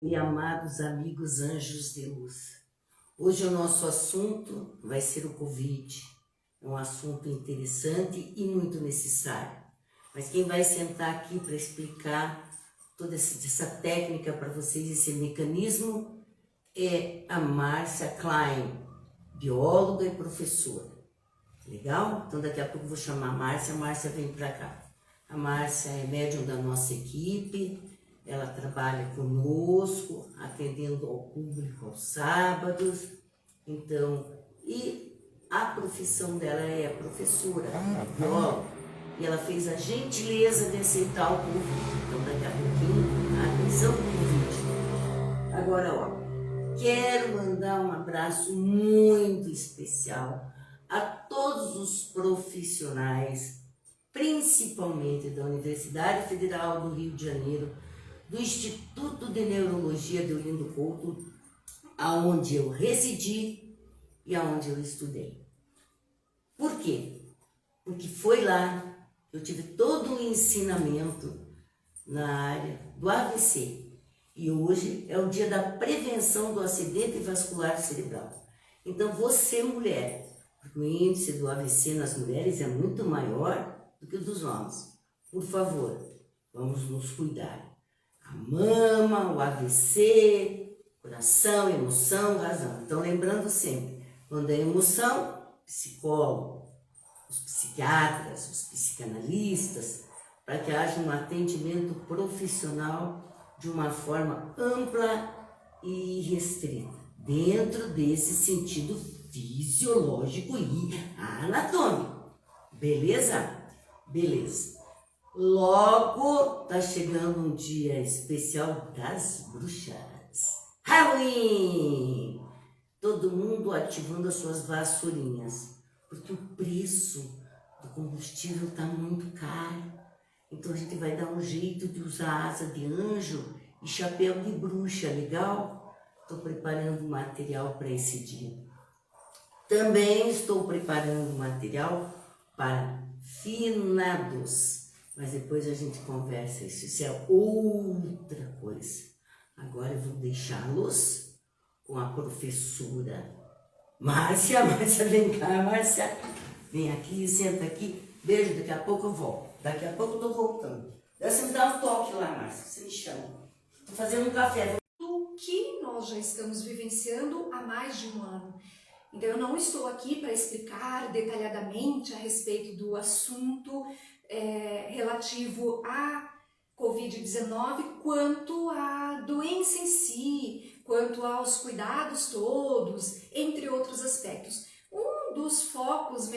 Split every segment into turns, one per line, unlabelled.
E amados amigos anjos de luz, hoje o nosso assunto vai ser o Covid. É um assunto interessante e muito necessário. Mas quem vai sentar aqui para explicar toda essa técnica para vocês, esse mecanismo, é a Márcia Klein, bióloga e professora. Legal? Então daqui a pouco eu vou chamar a Márcia vem para cá. A Márcia é médium da nossa equipe, ela trabalha conosco, atendendo ao público aos sábados, então, e a profissão dela é professora, é bióloga, e ela fez a gentileza de aceitar o convite. Então daqui a pouquinho, a atenção do convite. Agora, ó, quero mandar um abraço muito especial a todos os profissionais, principalmente da Universidade Federal do Rio de Janeiro, do Instituto de Neurologia de Olinda Couto, aonde eu residi e aonde eu estudei. Por quê? Porque foi lá que eu tive todo o ensinamento na área do AVC. E hoje é o dia da prevenção do acidente vascular cerebral. Então você, mulher, porque o índice do AVC nas mulheres é muito maior do que o dos homens. Por favor, vamos nos cuidar. A mama, o AVC, coração, emoção, razão. Então lembrando sempre, quando é emoção, psicólogo, os psiquiatras, os psicanalistas, para que haja um atendimento profissional de uma forma ampla e restrita, dentro desse sentido fisiológico e anatômico. Beleza? Beleza. Logo tá chegando um dia especial das bruxas. Halloween! Todo mundo ativando as suas vassourinhas, porque o preço do combustível tá muito caro. Então a gente vai dar um jeito de usar asa de anjo e chapéu de bruxa, legal? Estou preparando material para esse dia. Também estou preparando material para finados, mas depois a gente conversa isso. Isso é outra coisa. Agora eu vou deixá-los com a professora Márcia. Márcia, vem cá, Márcia. Vem aqui, senta aqui. Beijo, daqui a pouco eu volto. Daqui a pouco eu tô voltando. Você me dá um toque lá, Márcia, você me chama. Tô fazendo um café.
Do que nós já estamos vivenciando há mais de um ano. Então eu não estou aqui para explicar detalhadamente a respeito do assunto relativo à Covid-19, quanto à doença em si, quanto aos cuidados todos, entre outros aspectos. Um dos focos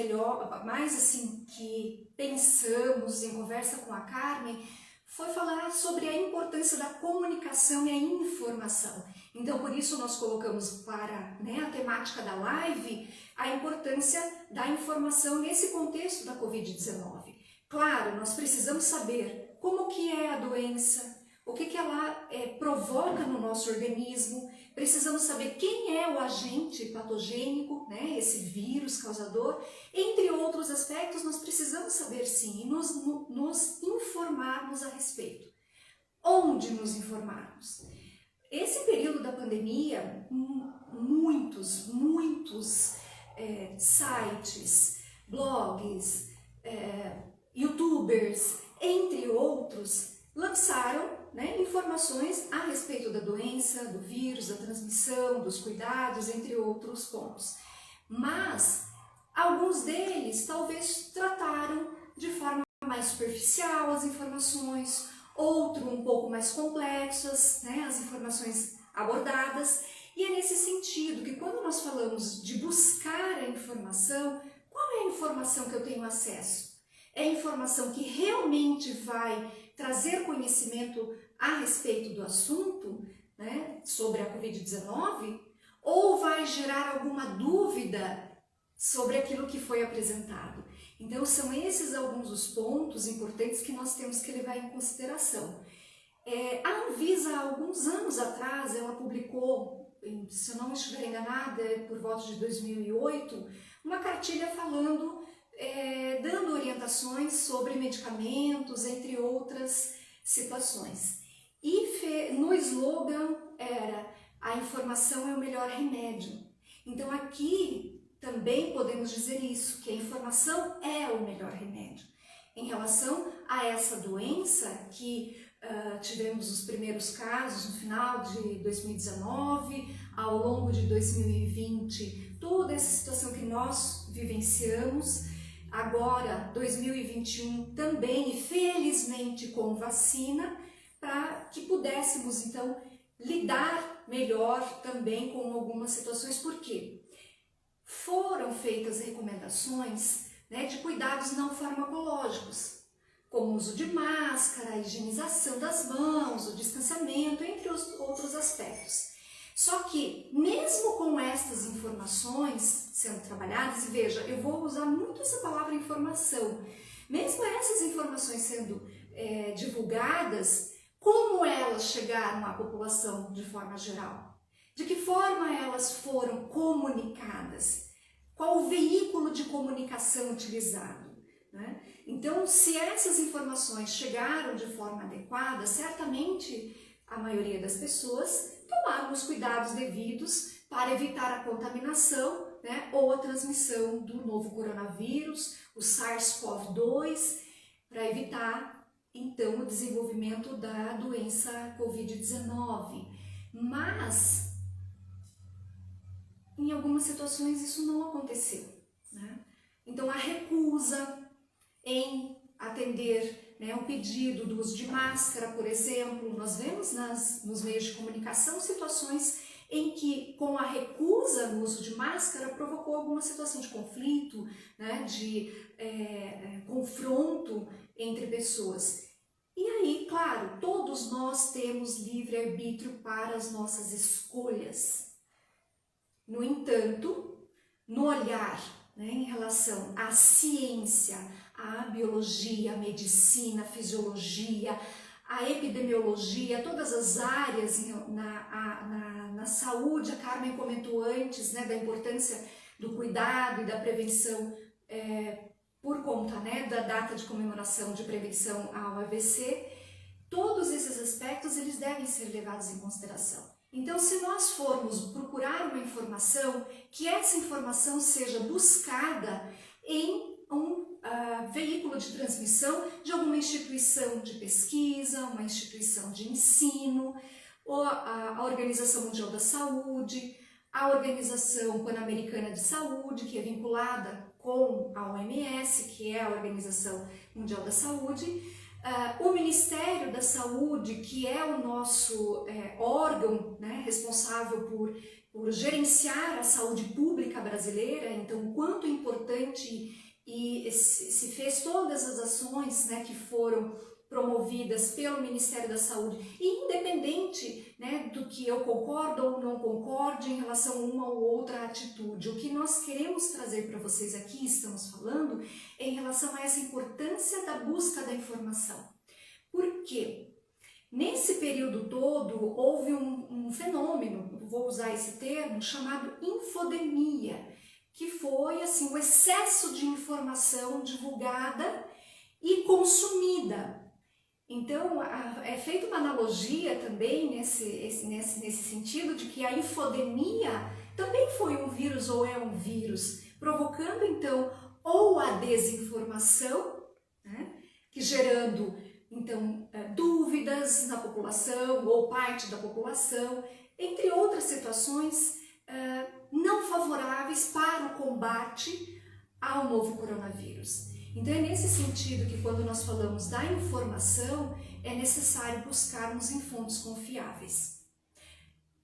mais assim que pensamos em conversa com a Carmen foi falar sobre a importância da comunicação e a informação. Então, por isso nós colocamos para a temática da live a importância da informação nesse contexto da Covid-19. Claro, nós precisamos saber como que é a doença, o que ela provoca no nosso organismo, precisamos saber quem é o agente patogênico, esse vírus causador, entre outros aspectos nós precisamos saber sim e nos informarmos a respeito. Onde nos informarmos? Esse período da pandemia, muitos sites, blogs, youtubers, entre outros, lançaram informações a respeito da doença, do vírus, da transmissão, dos cuidados, entre outros pontos. Mas alguns deles talvez trataram de forma mais superficial as informações, outro um pouco mais complexas, as informações abordadas. E é nesse sentido que quando nós falamos de buscar a informação, qual é a informação que eu tenho acesso? É a informação que realmente vai trazer conhecimento a respeito do assunto, sobre a Covid-19, ou vai gerar alguma dúvida sobre aquilo que foi apresentado? Então são esses alguns dos pontos importantes que nós temos que levar em consideração. A Anvisa, há alguns anos atrás, ela publicou, se eu não estiver enganada, por volta de 2008, uma cartilha falando, dando orientações sobre medicamentos, entre outras situações. E no slogan informação é o melhor remédio. Então aqui também podemos dizer isso, que a informação é o melhor remédio. Em relação a essa doença que tivemos os primeiros casos no final de 2019, ao longo de 2020, toda essa situação que nós vivenciamos, agora 2021 também, e felizmente com vacina, para que pudéssemos então lidar melhor também com algumas situações. Por quê? Foram feitas recomendações, né, de cuidados não farmacológicos, como o uso de máscara, a higienização das mãos, o distanciamento, entre os outros aspectos. Só que, mesmo com estas informações sendo trabalhadas, e veja, eu vou usar muito essa palavra informação, mesmo essas informações sendo divulgadas, como elas chegaram à população de forma geral? De que forma elas foram comunicadas? Qual o veículo de comunicação utilizado, né? Então, se essas informações chegaram de forma adequada, certamente a maioria das pessoas tomaram os cuidados devidos para evitar a contaminação, né, ou a transmissão do novo coronavírus, o SARS-CoV-2, para evitar, então, o desenvolvimento da doença Covid-19. Mas, em algumas situações, isso não aconteceu, né? Então, a recusa em atender, né, um pedido do uso de máscara, por exemplo, nós vemos nos meios de comunicação situações em que, com a recusa no uso de máscara, provocou alguma situação de conflito, né, de confronto entre pessoas. E aí, claro, todos nós temos livre-arbítrio para as nossas escolhas. No entanto, no olhar, né, em relação à ciência, à biologia, à medicina, à fisiologia, à epidemiologia, todas as áreas na saúde, a Carmen comentou antes, né, da importância do cuidado e da prevenção por conta, né, da data de comemoração de prevenção ao AVC, todos esses aspectos eles devem ser levados em consideração. Então, se nós formos procurar uma informação, que essa informação seja buscada em um veículo de transmissão de alguma instituição de pesquisa, uma instituição de ensino, ou a Organização Mundial da Saúde, a Organização Pan-Americana de Saúde, que é vinculada com a OMS, que é a Organização Mundial da Saúde, o Ministério da Saúde, que é o nosso órgão, né, responsável por gerenciar a saúde pública brasileira. Então, o quanto é importante e se fez todas as ações, né, que foram promovidas pelo Ministério da Saúde, e independente, né, do que eu concordo ou não concorde em relação a uma ou outra atitude, o que nós queremos trazer para vocês aqui, estamos falando, é em relação a essa importância da busca da informação. Por quê? Nesse período todo, houve um fenômeno, vou usar esse termo, chamado infodemia, que foi assim, o excesso de informação divulgada e consumida. Então, é feita uma analogia também nesse sentido de que a infodemia também foi um vírus ou é um vírus, provocando então ou a desinformação, né, que gerando então dúvidas na população ou parte da população, entre outras situações não favoráveis para o combate ao novo coronavírus. Então é nesse sentido que quando nós falamos da informação, é necessário buscarmos em fontes confiáveis.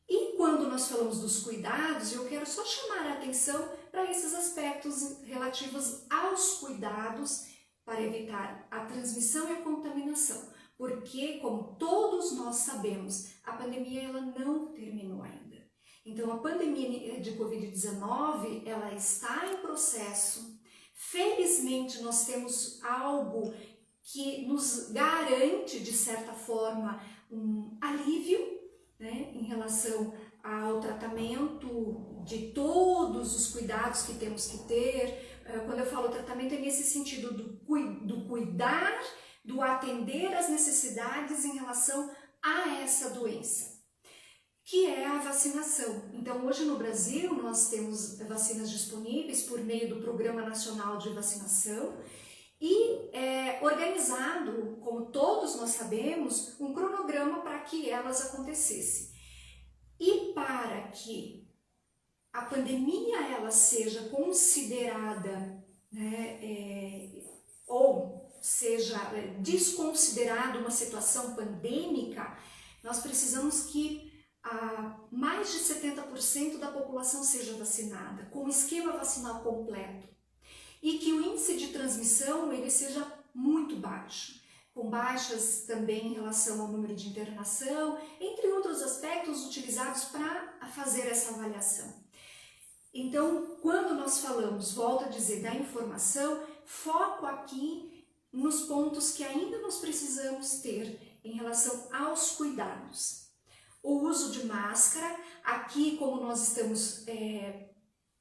E quando nós falamos dos cuidados, eu quero só chamar a atenção para esses aspectos relativos aos cuidados para evitar a transmissão e a contaminação. Porque, como todos nós sabemos, a pandemia ela não terminou ainda. Então a pandemia de Covid-19 ela está em processo. Felizmente, nós temos algo que nos garante, de certa forma, um alívio, né, em relação ao tratamento de todos os cuidados que temos que ter. Quando eu falo tratamento, é nesse sentido do cuidar, do atender às necessidades em relação a essa doença, que é a vacinação. Então, hoje no Brasil, nós temos vacinas disponíveis por meio do Programa Nacional de Vacinação e organizado, como todos nós sabemos, um cronograma para que elas acontecessem. E para que a pandemia ela seja considerada, né, ou seja desconsiderada uma situação pandêmica, nós precisamos que mais de 70% da população seja vacinada, com um esquema vacinal completo, e que o índice de transmissão ele seja muito baixo, com baixas também em relação ao número de internação, entre outros aspectos utilizados para fazer essa avaliação. Então, quando nós falamos, volto a dizer, da informação, foco aqui nos pontos que ainda nós precisamos ter em relação aos cuidados. O uso de máscara, aqui como nós estamos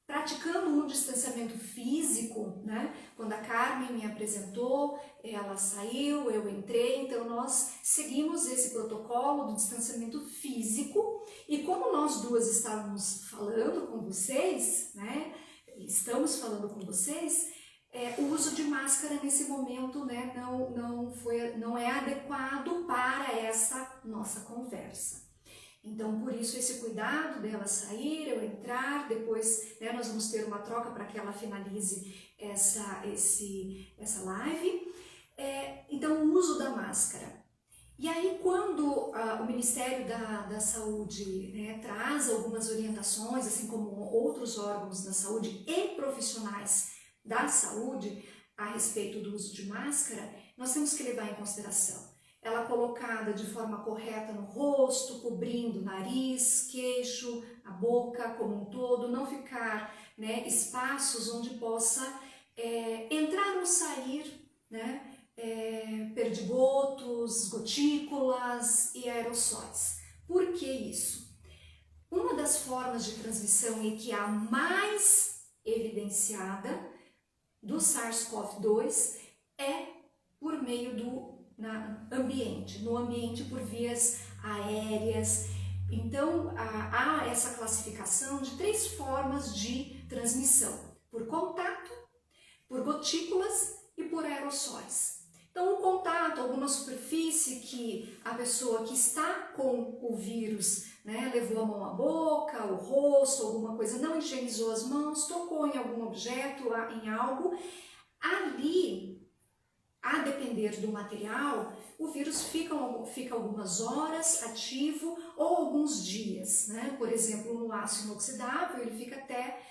praticando um distanciamento físico, né? Quando a Carmen me apresentou, ela saiu, eu entrei, então nós seguimos esse protocolo do distanciamento físico e como nós duas estávamos falando com vocês, né? Estamos falando com vocês, o uso de máscara nesse momento, né, não é adequado para essa nossa conversa. Então, por isso, esse cuidado dela sair, eu entrar, depois nós vamos ter uma troca para que ela finalize essa live. Então, o uso da máscara. E aí, quando o Ministério da Saúde traz algumas orientações, assim como outros órgãos da saúde e profissionais da saúde a respeito do uso de máscara, nós temos que levar em consideração ela colocada de forma correta no rosto, cobrindo nariz, queixo, a boca como um todo, não ficar espaços onde possa entrar ou sair perdigotos, gotículas e aerossóis. Por que isso? Uma das formas de transmissão e que é a mais evidenciada do SARS-CoV-2 é por meio do no ambiente por vias aéreas. Então, há essa classificação de 3 formas de transmissão: por contato, por gotículas e por aerossóis. Então, o contato, alguma superfície que a pessoa que está com o vírus levou a mão à boca, o rosto, alguma coisa, não higienizou as mãos, tocou em algum objeto, em algo, ali, a depender do material, o vírus fica algumas horas ativo ou alguns dias, Por exemplo, no aço inoxidável, ele fica até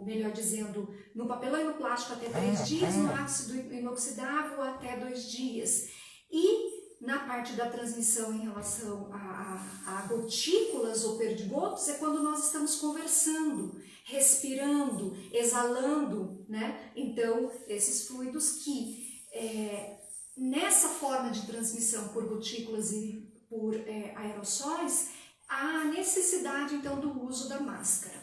melhor dizendo, no papelão e no plástico até 3 dias, no ácido inoxidável até 2 dias. E na parte da transmissão em relação a gotículas ou perdigotos é quando nós estamos conversando, respirando, exalando, Então, esses fluidos que nessa forma de transmissão por gotículas e por aerossóis, há necessidade então do uso da máscara.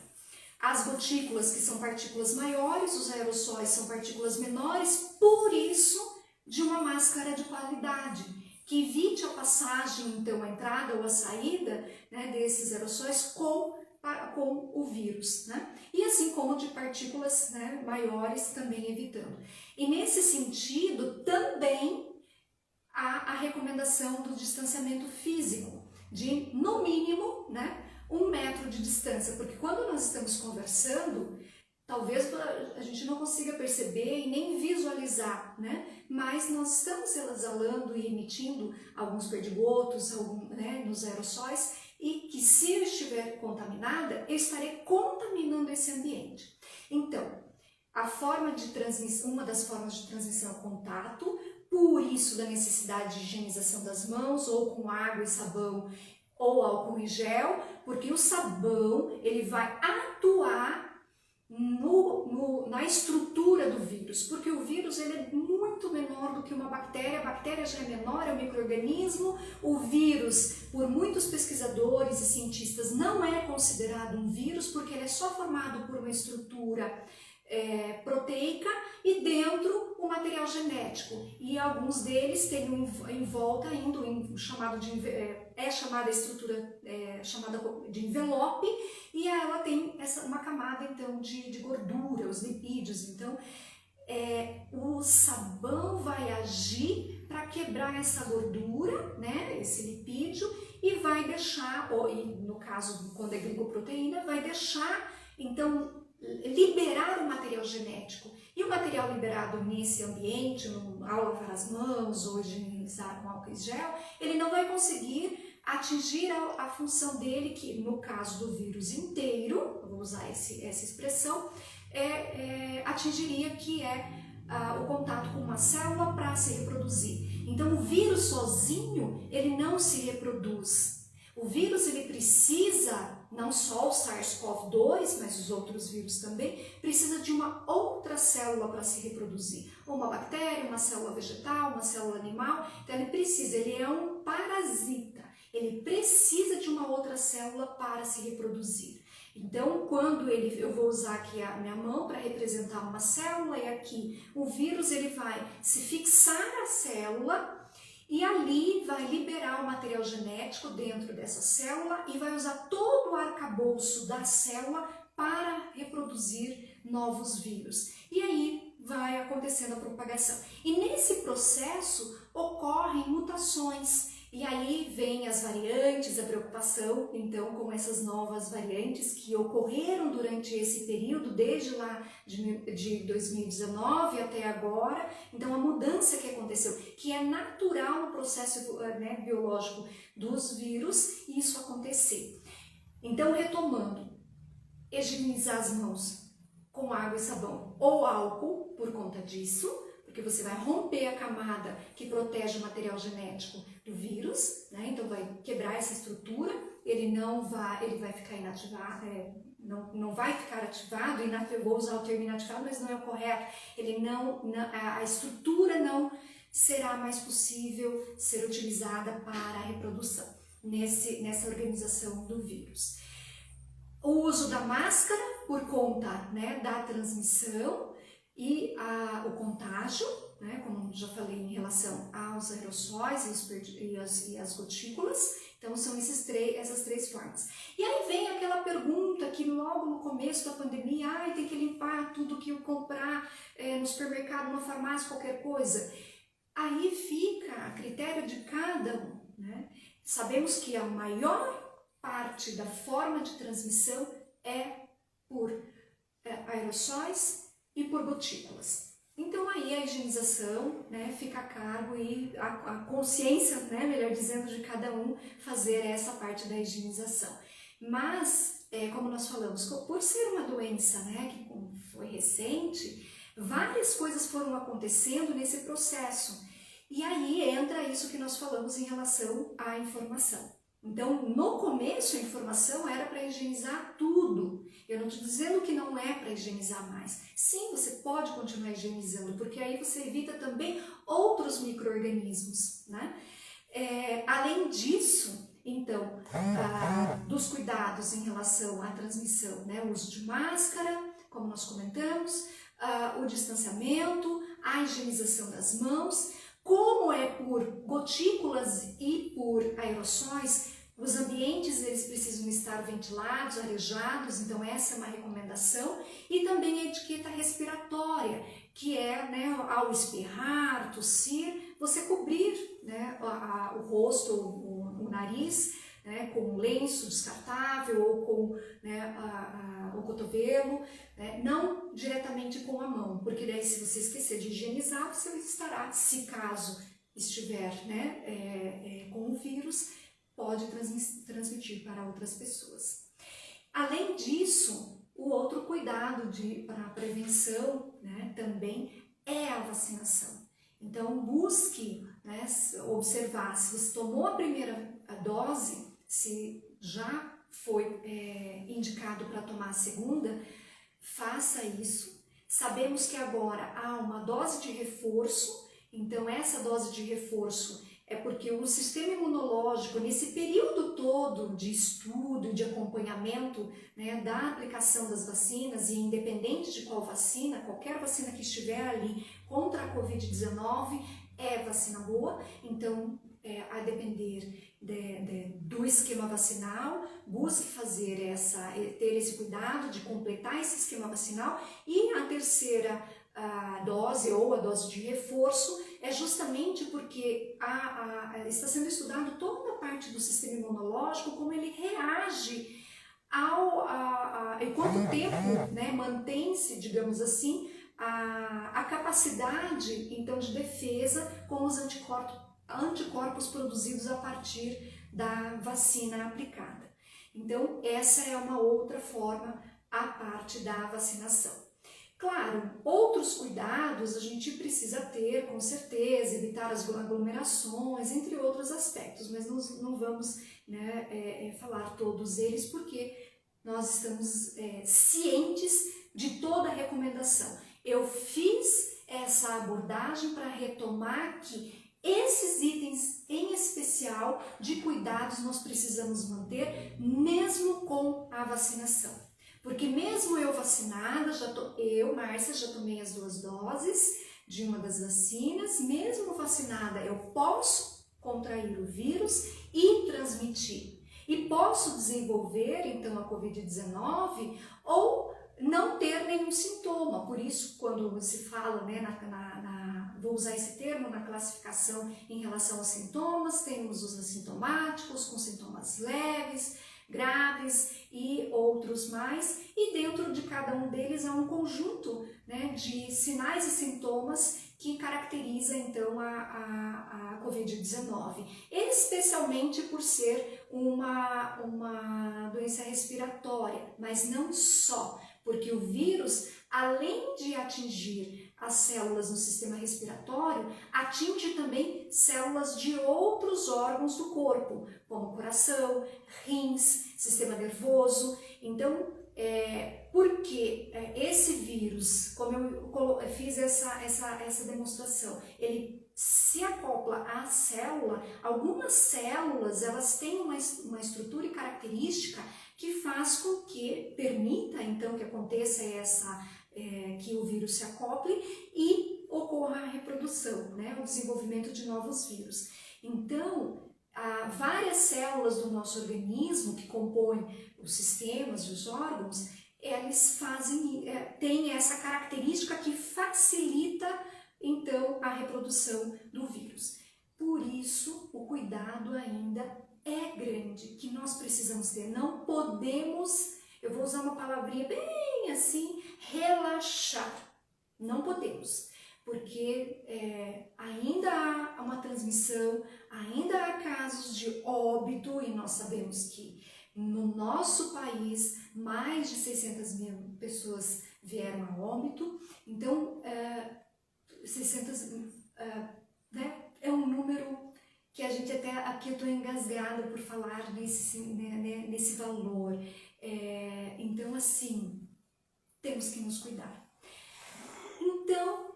As gotículas, que são partículas maiores, os aerossóis são partículas menores, por isso de uma máscara de qualidade, que evite a passagem, então a entrada ou a saída desses aerossóis com o vírus, E assim como de partículas maiores também evitando. E nesse sentido também há a recomendação do distanciamento físico, de no mínimo 1 metro de distância, porque quando nós estamos conversando, talvez a gente não consiga perceber e nem visualizar, mas nós estamos exalando e emitindo alguns perdigotos nos aerossóis, e que se eu estiver contaminada, eu estarei contaminando esse ambiente. Então, uma das formas de transmissão é o contato, por isso da necessidade de higienização das mãos, ou com água e sabão, ou álcool em gel, porque o sabão ele vai atuar na estrutura do vírus, porque o vírus ele é muito menor do que uma bactéria, a bactéria já é menor, é um micro-organismo, o vírus, por muitos pesquisadores e cientistas, não é considerado um vírus, porque ele é só formado por uma estrutura proteica e dentro o material genético. E alguns deles têm em volta ainda chamada a estrutura chamada de envelope, e ela tem uma camada então de gordura, os lipídios. Então o sabão vai agir para quebrar essa gordura, né, esse lipídio, e vai deixar, no caso quando é glicoproteína, vai deixar então liberar o material genético. E o material liberado nesse ambiente, ao lavar as mãos ou higienizar com álcool em gel, ele não vai conseguir atingir a função dele, que no caso do vírus inteiro, eu vou usar essa expressão, atingiria, que o contato com uma célula para se reproduzir. Então o vírus sozinho, ele não se reproduz. O vírus, ele precisa, não só o SARS-CoV-2, mas os outros vírus também, precisa de uma outra célula para se reproduzir. Uma bactéria, uma célula vegetal, uma célula animal. Então ele é um parasita. Ele precisa de uma outra célula para se reproduzir. Então, quando eu vou usar aqui a minha mão para representar uma célula, e aqui o vírus, ele vai se fixar à célula, e ali vai liberar o material genético dentro dessa célula e vai usar todo o arcabouço da célula para reproduzir novos vírus. E aí vai acontecendo a propagação. E nesse processo ocorrem mutações. E aí vem as variantes, a preocupação, então, com essas novas variantes que ocorreram durante esse período, desde lá de 2019 até agora. Então, a mudança que aconteceu, que é natural no processo biológico dos vírus, isso acontecer. Então, retomando, higienizar as mãos com água e sabão ou álcool por conta disso, porque você vai romper a camada que protege o material genético do vírus, né? Então vai quebrar essa estrutura, ele vai ficar inativado, não vai ficar ativado, eu vou usar o termo inativado, mas não é o correto, a estrutura não será mais possível ser utilizada para a reprodução nessa organização do vírus. O uso da máscara por conta, né, da transmissão e o contágio, né, como já falei em relação aos aerossóis e as gotículas. Então são essas três formas. E aí vem aquela pergunta que logo no começo da pandemia, tem que limpar tudo que eu comprar no supermercado, na farmácia, qualquer coisa. Aí fica a critério de cada um, né? Sabemos que a maior parte da forma de transmissão é por aerossóis e por gotículas. Então aí a higienização, né, fica a cargo, e a consciência, né, melhor dizendo, de cada um fazer essa parte da higienização. Mas, como nós falamos, por ser uma doença, né, que foi recente, várias coisas foram acontecendo nesse processo. E aí entra isso que nós falamos em relação à informação. Então, no começo, a informação era para higienizar tudo. Eu não estou dizendo que não é para higienizar mais. Sim, você pode continuar higienizando, porque aí você evita também outros micro-organismos, né? Além disso, então, dos cuidados em relação à transmissão, né? O uso de máscara, como nós comentamos, o distanciamento, a higienização das mãos. Como é por gotículas e por aerossóis, os ambientes eles precisam estar ventilados, arejados, então essa é uma recomendação. E também a etiqueta respiratória, que é, né, ao espirrar, tossir, você cobrir, né, o rosto, o nariz, né, com um lenço descartável ou com, né, o cotovelo, né, não diretamente com a mão, porque daí se você esquecer de higienizar, você estará, se caso estiver, né, com o vírus, pode transmitir para outras pessoas. Além disso, o outro cuidado para a prevenção, né, também é a vacinação. Então busque, né, observar se você tomou a primeira dose, se já foi indicado para tomar a segunda, faça isso. Sabemos que agora há uma dose de reforço, então essa dose de reforço é porque o sistema imunológico, nesse período todo de estudo e de acompanhamento, né, da aplicação das vacinas, e independente de qual vacina, qualquer vacina que estiver ali contra a Covid-19 é vacina boa, então, a depender do esquema vacinal, busque ter esse cuidado de completar esse esquema vacinal, e a terceira dose ou a dose de reforço é justamente porque está sendo estudado toda a parte do sistema imunológico, como ele reage em quanto tempo, né, mantém-se, digamos assim, a capacidade então de defesa com os anticorpos produzidos a partir da vacina aplicada. Então, essa é uma outra forma à parte da vacinação. Claro, outros cuidados a gente precisa ter, com certeza, evitar as aglomerações, entre outros aspectos, mas não vamos, né, falar todos eles, porque nós estamos cientes de toda a recomendação. Eu fiz essa abordagem para retomar que esses itens em especial de cuidados nós precisamos manter mesmo com a vacinação. Porque mesmo eu vacinada, Márcia, já tomei as 2 doses de uma das vacinas, mesmo vacinada eu posso contrair o vírus e transmitir. E posso desenvolver então a Covid-19 ou não ter nenhum sintoma. Por isso, quando se fala, né, vou usar esse termo na classificação em relação aos sintomas, temos os assintomáticos, com sintomas leves, graves e outros mais, e dentro de cada um deles há um conjunto, né, de sinais e sintomas que caracteriza então a Covid-19, especialmente por ser uma doença respiratória, mas não só, porque o vírus, além de atingir as células no sistema respiratório, atinge também células de outros órgãos do corpo, como coração, rins, sistema nervoso. Então, porque esse vírus, como eu fiz essa demonstração, ele se acopla à célula, algumas células elas têm uma estrutura e característica que faz com que permita então que aconteça que o vírus se acople e ocorra a reprodução, né, o desenvolvimento de novos vírus. Então, várias células do nosso organismo que compõem os sistemas e os órgãos, eles têm essa característica que facilita então a reprodução do vírus. Por isso, o cuidado ainda é grande, que nós precisamos ter. Não podemos, eu vou usar uma palavrinha bem assim, relaxar. Não podemos, porque ainda há uma transmissão, ainda há casos de óbito, e nós sabemos que no nosso país mais de 600 mil pessoas vieram a óbito. Então, 600 né, é um número que a gente até, aqui eu estou engasgada por falar nesse valor. Então, assim, temos que nos cuidar. Então,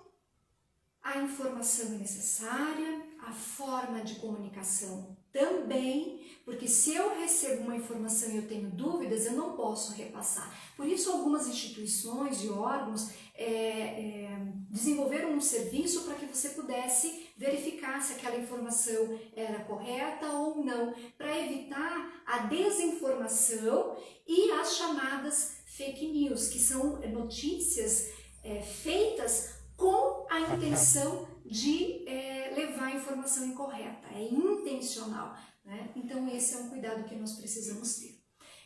a informação é necessária, a forma de comunicação também, porque se eu recebo uma informação e eu tenho dúvidas, eu não posso repassar. Por isso, algumas instituições e órgãos desenvolveram um serviço para que você pudesse verificar se aquela informação era correta ou não, para evitar a desinformação e as chamadas fake news, que são notícias feitas com a intenção de levar a informação incorreta, é intencional, né? Então esse é um cuidado que nós precisamos ter.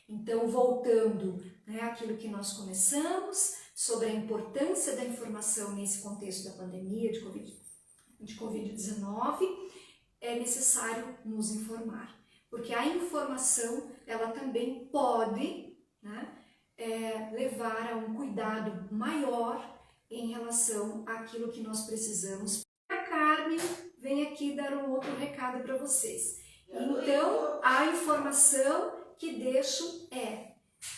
Então, voltando, né, àquilo que nós começamos, sobre a importância da informação nesse contexto da pandemia de Covid-19, é necessário nos informar, porque a informação, ela também pode, né, levar a um cuidado maior em relação àquilo que nós precisamos. A Carmen vem aqui dar um outro recado para vocês. Então, a informação que deixo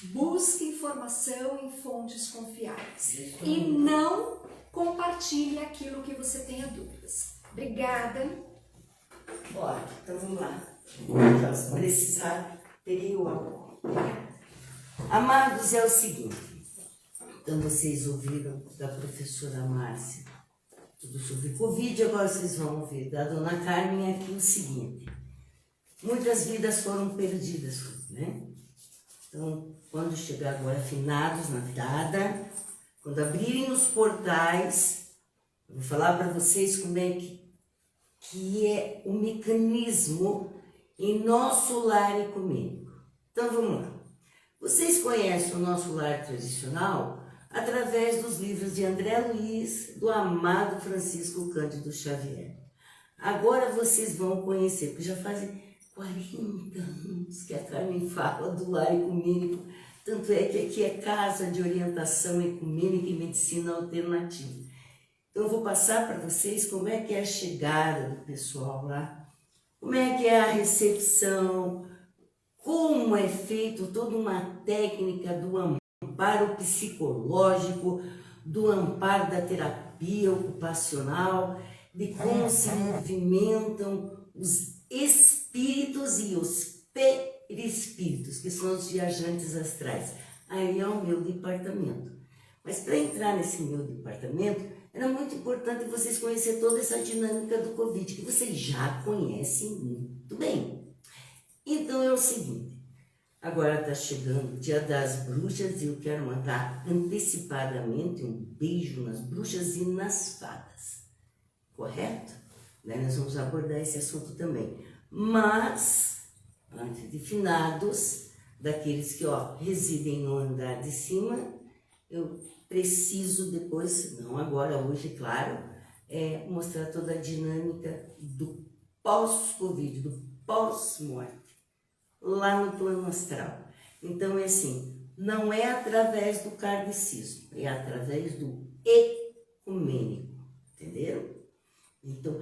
busque informação em fontes confiáveis e não compartilhe aquilo que você tenha dúvidas. Obrigada!
Bora, então vamos lá. Já se precisar, peguei o álcool. Amados, é o seguinte. Então vocês ouviram da professora Márcia tudo sobre Covid, agora vocês vão ouvir da dona Carmen aqui o seguinte. Muitas vidas foram perdidas, né? Então, quando chegar agora finados na virada, quando abrirem os portais, eu vou falar para vocês como é que é o mecanismo em nosso lar ecumênico. Então vamos lá. Vocês conhecem o nosso lar tradicional através dos livros de André Luiz, do amado Francisco Cândido Xavier. Agora vocês vão conhecer, porque já fazem 40 anos que a Carmen fala do lar ecumênico, tanto é que aqui é Casa de Orientação Ecumênica e Medicina Alternativa. Então eu vou passar para vocês como é que é a chegada do pessoal lá, como é que é a recepção, como é feito toda uma técnica do amparo psicológico, do amparo da terapia ocupacional, de como se movimentam os espíritos e os perispíritos, que são os viajantes astrais. Aí é o meu departamento. Mas para entrar nesse meu departamento, era muito importante vocês conhecerem toda essa dinâmica do Covid, que vocês já conhecem muito bem. Então é o seguinte, agora está chegando o Dia das Bruxas e eu quero mandar antecipadamente um beijo nas bruxas e nas fadas, correto? Daí nós vamos abordar esse assunto também. Mas, antes de finados, daqueles que residem no andar de cima, eu preciso depois, não agora, hoje, claro, mostrar toda a dinâmica do pós-Covid, do pós-morte, lá no plano astral. Então é assim, não é através do kardecismo, é através do ecumênico, entenderam? Então,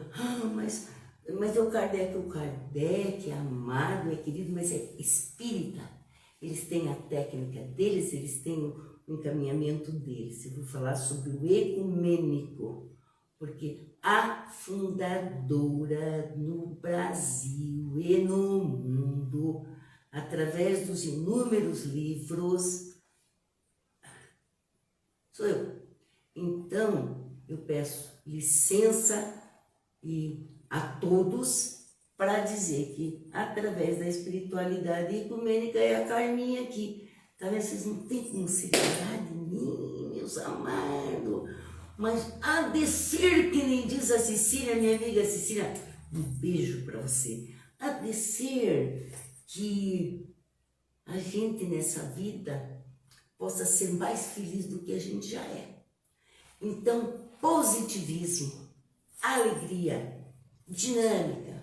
mas é o Kardec é amado, é querido, mas é espírita. Eles têm a técnica deles, eles têm o encaminhamento deles. Eu vou falar sobre o ecumênico, porque a fundadora no Brasil e no mundo, através dos inúmeros livros, sou eu. Então, eu peço licença a todos para dizer que, através da espiritualidade ecumênica, é a Carminha aqui. Tá vendo? Vocês não têm como se livrar de mim, meus amados. Mas há de ser, que nem diz a Cecília, minha amiga Cecília, um beijo para você. Há de ser que a gente nessa vida possa ser mais feliz do que a gente já é. Então, positivismo, alegria, dinâmica,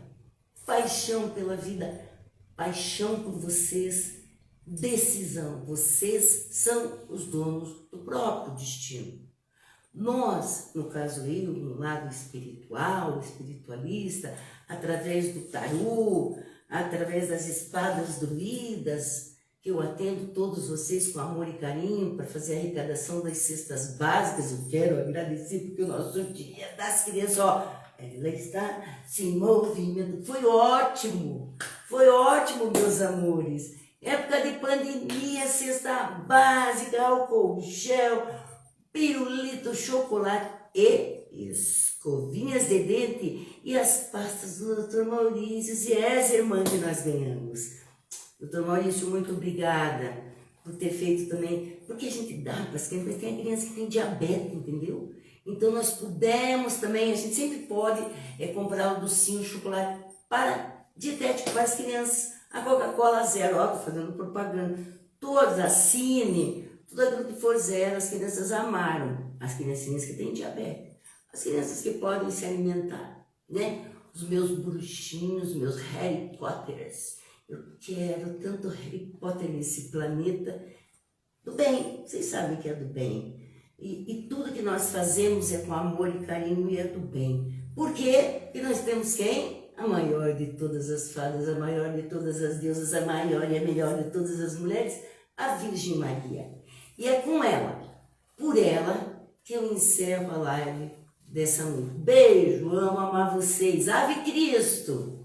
paixão pela vida, paixão por vocês, decisão. Vocês são os donos do próprio destino. Nós, no caso eu, no lado espiritual, espiritualista, através do tarô, através das espadas druidas, que eu atendo todos vocês com amor e carinho para fazer a arrecadação das cestas básicas. Eu quero agradecer porque o nosso Dia das Crianças, ela está se movimentando. Foi ótimo, meus amores. Época de pandemia, cesta básica, álcool gel, pirulito, chocolate e escovinhas de dente e as pastas do Dr. Maurício e essa irmã que nós ganhamos. Dr. Maurício, muito obrigada por ter feito também, porque a gente dá para as crianças, tem a criança que tem diabetes, entendeu? Então nós pudemos também, a gente sempre pode comprar o docinho, o chocolate dietético para as crianças, a Coca-Cola zero, estou fazendo propaganda, todas, a Cine, tudo aquilo que for zero, as crianças amaram, as criancinhas que têm diabetes, as crianças que podem se alimentar, né? Os meus bruxinhos, meus Harry Potters. Eu quero tanto Harry Potter nesse planeta do bem, vocês sabem que é do bem. E tudo que nós fazemos é com amor e carinho e é do bem. Por quê? Porque nós temos quem? A maior de todas as fadas, a maior de todas as deusas, a maior e a melhor de todas as mulheres, a Virgem Maria. E é com ela, por ela, que eu encerro a live dessa noite. Beijo, amo amar vocês. Ave Cristo!